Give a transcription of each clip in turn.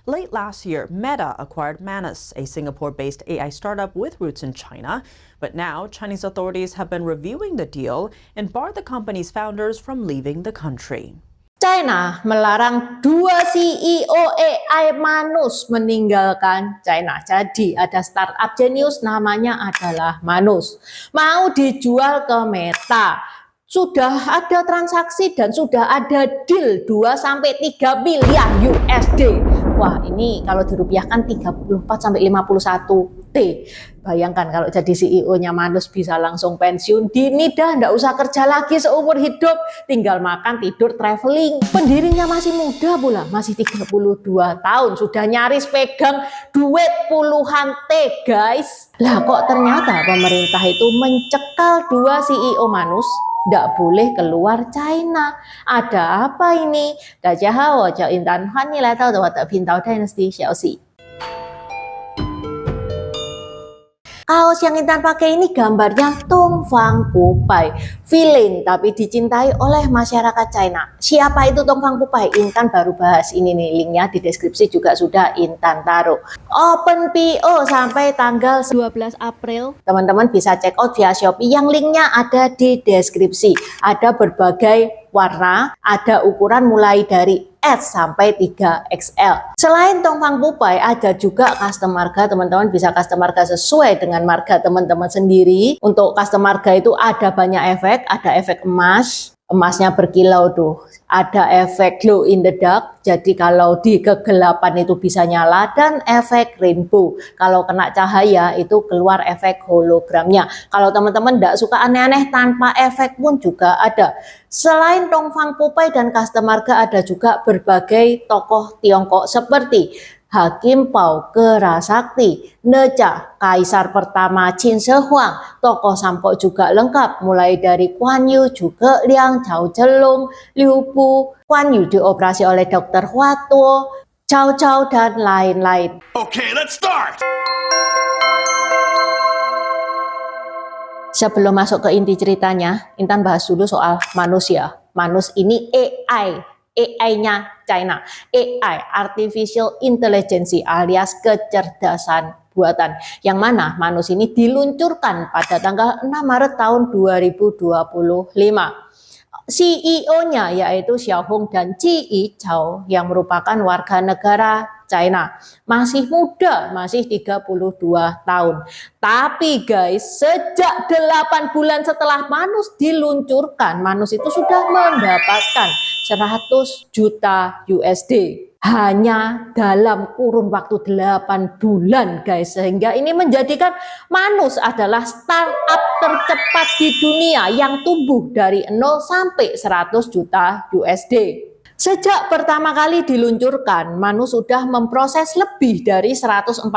Late last year, Meta acquired Manus, a Singapore-based AI startup with roots in China. But now, Chinese authorities have been reviewing the deal and barred the company's founders from leaving the country. China melarang dua CEO AI Manus meninggalkan China. Jadi ada startup jenius namanya adalah Manus. Mau dijual ke Meta. Sudah ada transaksi dan sudah ada deal 2-3 miliar USD. Wah, ini kalau dirupiahkan 34-51 T. Bayangkan kalau jadi CEO-nya Manus bisa langsung pensiun dini dah, nggak usah kerja lagi seumur hidup, tinggal makan, tidur, traveling. Pendirinya masih muda pula, masih 32 tahun, sudah nyaris pegang duit puluhan T, guys. Lah kok ternyata pemerintah itu mencekal dua CEO Manus, nggak boleh keluar China. Ada apa ini? 大家好，我叫尹丹，欢迎来到我的频道 Dynasty 消息。Kaos yang Intan pakai ini gambarnya Tong Fang Pupai, villain tapi dicintai oleh masyarakat China. Siapa itu Tong Fang Pupai? Intan baru bahas ini nih, linknya di deskripsi juga sudah Intan taruh. Open PO sampai tanggal 12 April. Teman-teman bisa check out via Shopee yang linknya ada di deskripsi. Ada berbagai warna, ada ukuran mulai dari S sampai 3XL. Selain Tong Fang Pupai, ada juga custom marga. Teman-teman bisa custom marga sesuai dengan marga teman-teman sendiri. Untuk custom marga itu ada banyak efek. Ada efek emas, emasnya berkilau tuh. Ada efek glow in the dark, jadi kalau di kegelapan itu bisa nyala. Dan efek rainbow, kalau kena cahaya itu keluar efek hologramnya. Kalau teman-teman tidak suka aneh-aneh tanpa efek pun juga ada. Selain Tong Fang Pupai dan custom marga, ada juga berbagai tokoh Tiongkok seperti Hakim Pao Kerasakti, Neca, Kaisar pertama Qin Shi Huang, tokoh Sampo juga lengkap, mulai dari Guan Yu, juga Liang, Cao Zhelong, Liu Bu, Guan Yu dioperasi oleh Dr. Hua Tuo, Cao Cao, dan lain-lain. Okay, let's start! Sebelum masuk ke inti ceritanya, Intan bahas dulu soal manusia. Manus ini AI-nya China. AI, Artificial Intelligence alias kecerdasan buatan. Yang mana Manus ini diluncurkan pada tanggal 6 Maret tahun 2025. CEO-nya yaitu Xiaohong dan Qi Yichao yang merupakan warga negara China. Masih muda, masih 32 tahun. Tapi guys, sejak 8 bulan setelah Manus diluncurkan, Manus itu sudah mendapatkan 100 juta USD. Hanya dalam kurun waktu 8 bulan guys, sehingga ini menjadikan Manus adalah startup tercepat di dunia yang tumbuh dari 0 sampai 100 juta USD. Sejak pertama kali diluncurkan, Manus sudah memproses lebih dari 147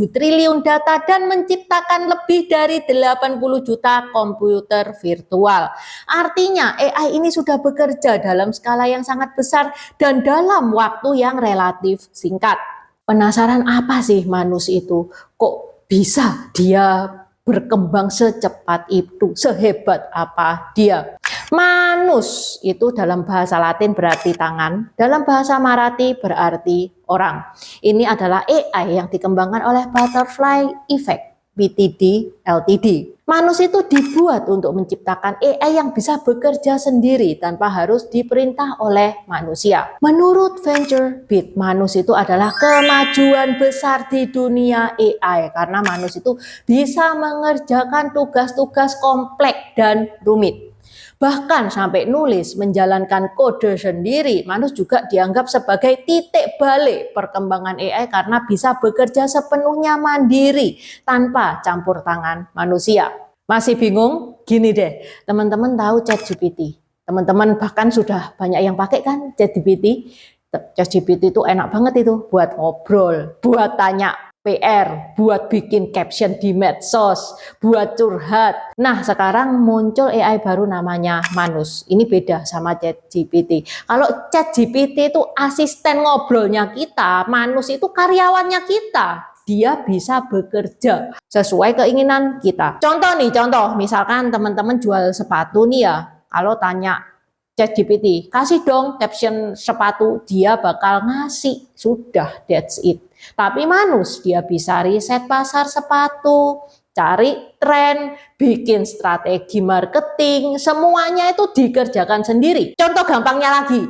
triliun data dan menciptakan lebih dari 80 juta komputer virtual. Artinya AI ini sudah bekerja dalam skala yang sangat besar dan dalam waktu yang relatif singkat. Penasaran apa sih Manus itu? Kok bisa dia berkembang secepat itu? Sehebat apa dia? Manus itu dalam bahasa Latin berarti tangan, dalam bahasa Marathi berarti orang. Ini adalah AI yang dikembangkan oleh Butterfly Effect, BTD Ltd. Manus itu dibuat untuk menciptakan AI yang bisa bekerja sendiri tanpa harus diperintah oleh manusia. Menurut VentureBeat, Manus itu adalah kemajuan besar di dunia AI karena Manus itu bisa mengerjakan tugas-tugas kompleks dan rumit. Bahkan sampai nulis, menjalankan kode sendiri, Manus juga dianggap sebagai titik balik perkembangan AI karena bisa bekerja sepenuhnya mandiri tanpa campur tangan manusia. Masih bingung? Gini deh, teman-teman tahu ChatGPT. Teman-teman bahkan sudah banyak yang pakai kan ChatGPT. ChatGPT itu enak banget itu buat ngobrol, buat tanya PR, buat bikin caption di medsos, buat curhat. Nah, sekarang muncul AI baru namanya Manus. Ini beda sama ChatGPT. Kalau ChatGPT itu asisten ngobrolnya kita, Manus itu karyawannya kita. Dia bisa bekerja sesuai keinginan kita. Contoh nih, misalkan teman-teman jual sepatu nih ya. Kalau tanya ChatGPT, kasih dong caption sepatu, dia bakal ngasih. Sudah, that's it. Tapi Manus, dia bisa riset pasar sepatu, cari tren, bikin strategi marketing, semuanya itu dikerjakan sendiri. Contoh gampangnya lagi,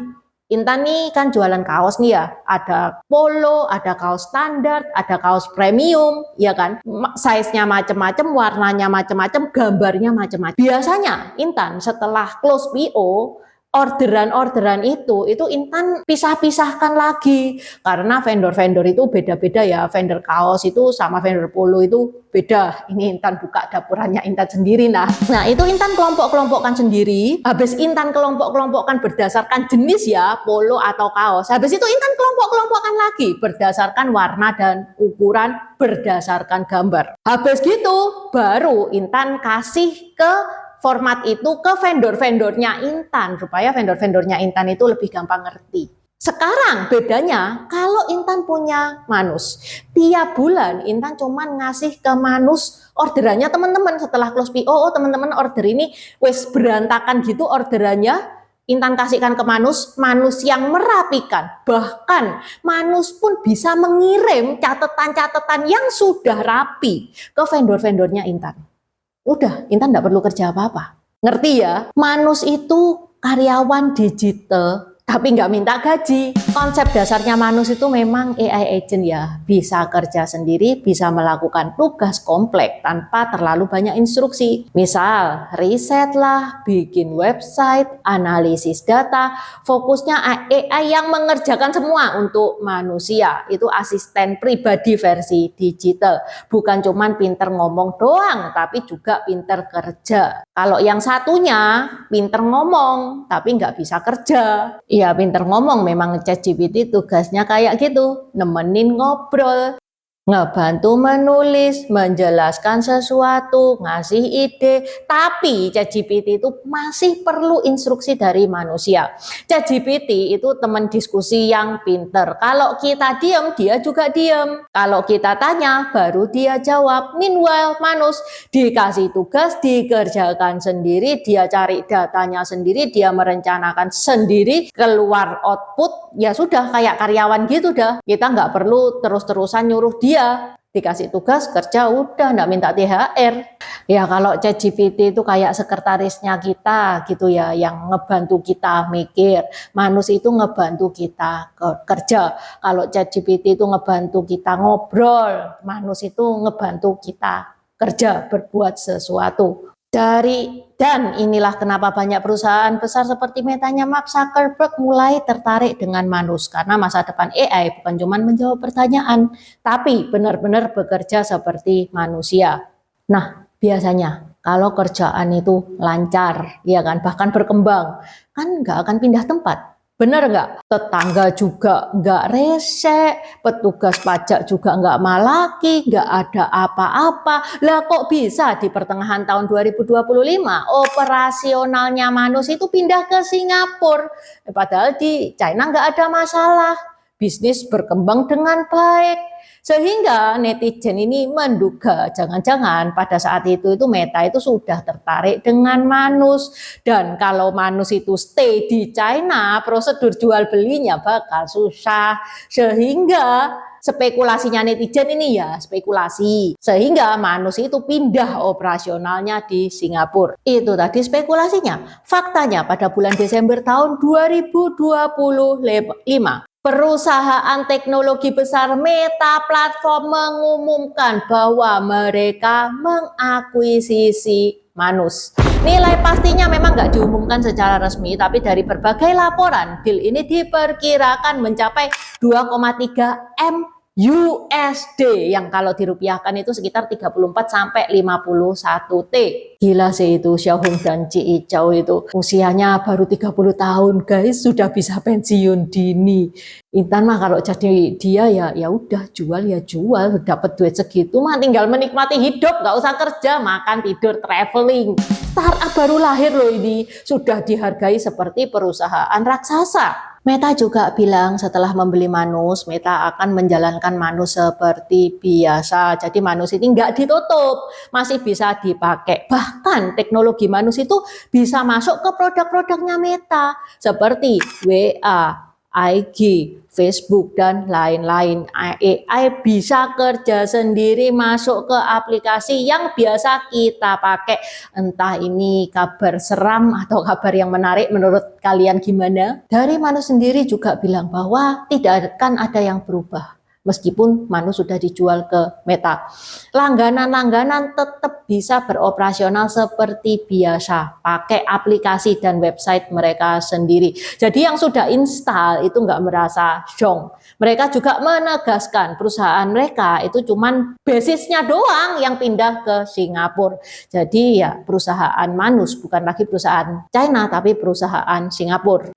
Intan nih kan jualan kaos nih ya, ada polo, ada kaos standar, ada kaos premium, ya kan? Size-nya macam-macam, warnanya macam-macam, gambarnya macam-macam. Biasanya Intan setelah close PO, orderan-orderan itu Intan pisah-pisahkan lagi karena vendor-vendor itu beda-beda ya. Vendor kaos itu sama vendor polo itu beda. Ini Intan buka dapurannya Intan sendiri. Nah itu Intan kelompok-kelompokkan sendiri. Habis Intan kelompok-kelompokkan berdasarkan jenis ya, polo atau kaos. Habis itu Intan kelompok-kelompokkan lagi berdasarkan warna dan ukuran, berdasarkan gambar. Habis gitu baru Intan kasih ke format itu ke vendor-vendornya Intan supaya vendor-vendornya Intan itu lebih gampang ngerti. Sekarang bedanya kalau Intan punya Manus, tiap bulan Intan cuman ngasih ke Manus orderannya teman-teman setelah close PO, teman-teman order ini wes berantakan gitu orderannya, Intan kasihkan ke Manus, Manus yang merapikan. Bahkan Manus pun bisa mengirim catatan-catatan yang sudah rapi ke vendor-vendornya Intan. Udah, Intan nggak perlu kerja apa-apa. Ngerti ya? Manus itu karyawan digital, tapi nggak minta gaji. Konsep dasarnya Manus itu memang AI agent ya. Bisa kerja sendiri, bisa melakukan tugas kompleks tanpa terlalu banyak instruksi. Misal, riset lah, bikin website, analisis data. Fokusnya AI yang mengerjakan semua untuk manusia. Itu asisten pribadi versi digital. Bukan cuman pinter ngomong doang, tapi juga pinter kerja. Kalau yang satunya, pinter ngomong, tapi nggak bisa kerja. Iya, pinter ngomong, memang ChatGPT tugasnya kayak gitu, nemenin ngobrol, ngebantu menulis, menjelaskan sesuatu, ngasih ide. Tapi ChatGPT itu masih perlu instruksi dari manusia. ChatGPT itu teman diskusi yang pinter. Kalau kita diam, dia juga diam. Kalau kita tanya, baru dia jawab. Meanwhile, Manus dikasih tugas, dikerjakan sendiri, dia cari datanya sendiri, dia merencanakan sendiri, keluar output, ya sudah kayak karyawan gitu dah. Kita nggak perlu terus-terusan nyuruh dia. Dikasih tugas kerja udah, nggak minta THR. Ya kalau ChatGPT itu kayak sekretarisnya kita gitu ya, yang ngebantu kita mikir. Manus itu ngebantu kita kerja. Kalau ChatGPT itu ngebantu kita ngobrol, Manus itu ngebantu kita kerja, berbuat sesuatu. Dan inilah kenapa banyak perusahaan besar seperti Metanya Mark Zuckerberg mulai tertarik dengan Manus, karena masa depan AI bukan cuma menjawab pertanyaan, tapi benar-benar bekerja seperti manusia. Nah, biasanya kalau kerjaan itu lancar, ya kan, bahkan berkembang, kan nggak akan pindah tempat. Bener nggak? Tetangga juga nggak rese, petugas pajak juga nggak malaki, nggak ada apa-apa. Lah kok bisa di pertengahan tahun 2025 operasionalnya Manus itu pindah ke Singapura? Padahal di China nggak ada masalah, bisnis berkembang dengan baik. Sehingga netizen ini menduga jangan-jangan pada saat itu Meta itu sudah tertarik dengan Manus. Dan kalau Manus itu stay di China, prosedur jual belinya bakal susah. Sehingga spekulasinya netizen ini ya spekulasi. Sehingga Manus itu pindah operasionalnya di Singapura. Itu tadi spekulasinya. Faktanya pada bulan Desember tahun 2025. Perusahaan teknologi besar Meta Platform mengumumkan bahwa mereka mengakuisisi Manus. Nilai pastinya memang nggak diumumkan secara resmi, tapi dari berbagai laporan, deal ini diperkirakan mencapai 2,3 M USD yang kalau dirupiahkan itu sekitar 34 sampai 51 T. Gila sih itu Xiaohong dan Ci Chao itu. Usianya baru 30 tahun guys, sudah bisa pensiun dini. Intan mah kalau jadi dia ya udah jual, dapat duit segitu mah tinggal menikmati hidup, nggak usah kerja, makan, tidur, traveling. Startup baru lahir loh ini, sudah dihargai seperti perusahaan raksasa. Meta juga bilang setelah membeli Manus, Meta akan menjalankan Manus seperti biasa. Jadi Manus ini nggak ditutup, masih bisa dipakai. Bahkan teknologi Manus itu bisa masuk ke produk-produknya Meta seperti WA, IG, Facebook, dan lain-lain. AI bisa kerja sendiri masuk ke aplikasi yang biasa kita pakai. Entah ini kabar seram atau kabar yang menarik, menurut kalian gimana? Dari Manus sendiri juga bilang bahwa tidak akan ada yang berubah. Meskipun Manus sudah dijual ke Meta, langganan-langganan tetap bisa beroperasional seperti biasa, pakai aplikasi dan website mereka sendiri. Jadi yang sudah install itu nggak merasa zonk. Mereka juga menegaskan perusahaan mereka itu cuman basisnya doang yang pindah ke Singapura. Jadi ya perusahaan Manus bukan lagi perusahaan China tapi perusahaan Singapura.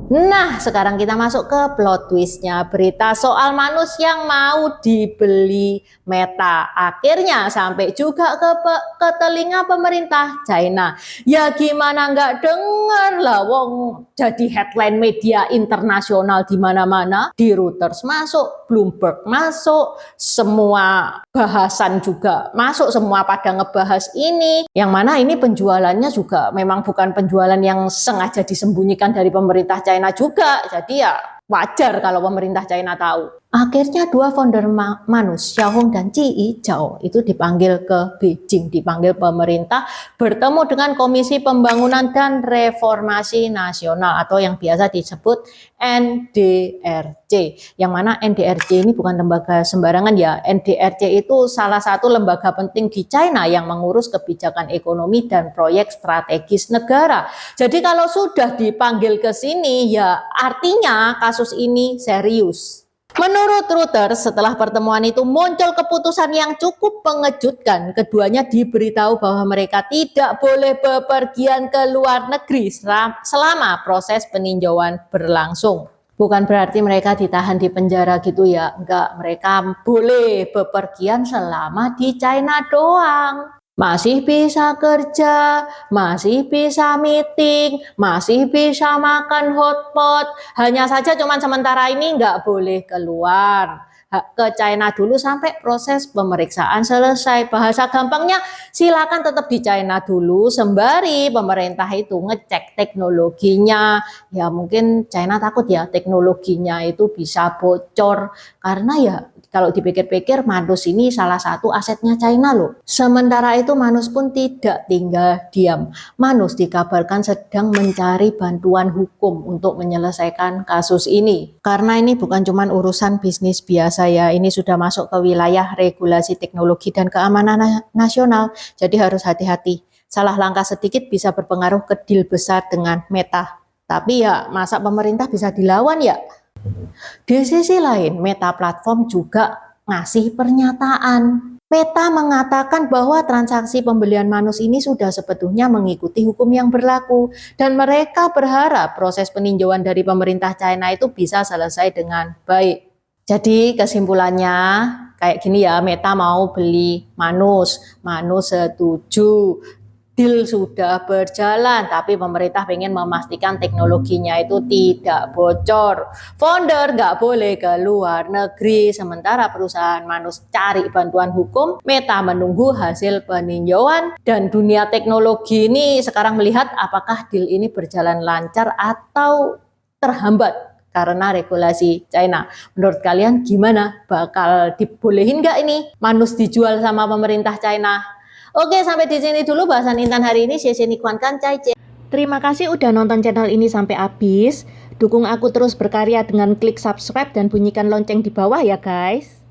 Nah, sekarang kita masuk ke plot twistnya, berita soal Manus yang mau dibeli Meta. Akhirnya sampai juga ke telinga pemerintah China. Ya gimana nggak denger lah, wong jadi headline media internasional di mana-mana. Di Reuters masuk, Bloomberg masuk, semua bahasan juga masuk, semua pada ngebahas ini. Yang mana ini penjualannya juga memang bukan penjualan yang sengaja disembunyikan dari pemerintah China juga, jadi ya wajar kalau pemerintah China tahu. Akhirnya dua founder Manus, Xiaohong dan Qi Yizhou itu dipanggil ke Beijing, dipanggil pemerintah bertemu dengan Komisi Pembangunan dan Reformasi Nasional atau yang biasa disebut NDRC. Yang mana NDRC ini bukan lembaga sembarangan ya. NDRC itu salah satu lembaga penting di China yang mengurus kebijakan ekonomi dan proyek strategis negara. Jadi kalau sudah dipanggil ke sini ya artinya kasus ini serius. Menurut Reuters, setelah pertemuan itu muncul keputusan yang cukup mengejutkan. Keduanya diberitahu bahwa mereka tidak boleh bepergian ke luar negeri selama proses peninjauan berlangsung. Bukan berarti mereka ditahan di penjara gitu ya. Enggak, mereka boleh bepergian selama di China doang. Masih bisa kerja, masih bisa meeting, masih bisa makan hotpot. Hanya saja cuman sementara ini nggak boleh keluar ke China dulu sampai proses pemeriksaan selesai. Bahasa gampangnya silakan tetap di China dulu sembari pemerintah itu ngecek teknologinya. Ya mungkin China takut ya teknologinya itu bisa bocor karena ya kalau dipikir-pikir Manus ini salah satu asetnya China loh. Sementara itu Manus pun tidak tinggal diam. Manus dikabarkan sedang mencari bantuan hukum untuk menyelesaikan kasus ini. Karena ini bukan cuma urusan bisnis biasa ya, ini sudah masuk ke wilayah regulasi teknologi dan keamanan nasional. Jadi harus hati-hati. Salah langkah sedikit bisa berpengaruh ke deal besar dengan Meta. Tapi ya masa pemerintah bisa dilawan ya? Di sisi lain, Meta Platform juga ngasih pernyataan. Meta mengatakan bahwa transaksi pembelian Manus ini sudah sebetulnya mengikuti hukum yang berlaku dan mereka berharap proses peninjauan dari pemerintah China itu bisa selesai dengan baik. Jadi kesimpulannya kayak gini ya, Meta mau beli Manus setuju. Deal sudah berjalan, tapi pemerintah pengen memastikan teknologinya itu tidak bocor. Founder nggak boleh ke luar negeri, sementara perusahaan Manus cari bantuan hukum. Meta menunggu hasil peninjauan dan dunia teknologi ini sekarang melihat apakah deal ini berjalan lancar atau terhambat karena regulasi China. Menurut kalian gimana? Bakal dibolehin nggak ini Manus dijual sama pemerintah China? Oke, sampai di sini dulu bahasan Intan hari ini. Terima kasih udah nonton channel ini sampai habis. Dukung aku terus berkarya dengan klik subscribe dan bunyikan lonceng di bawah ya guys.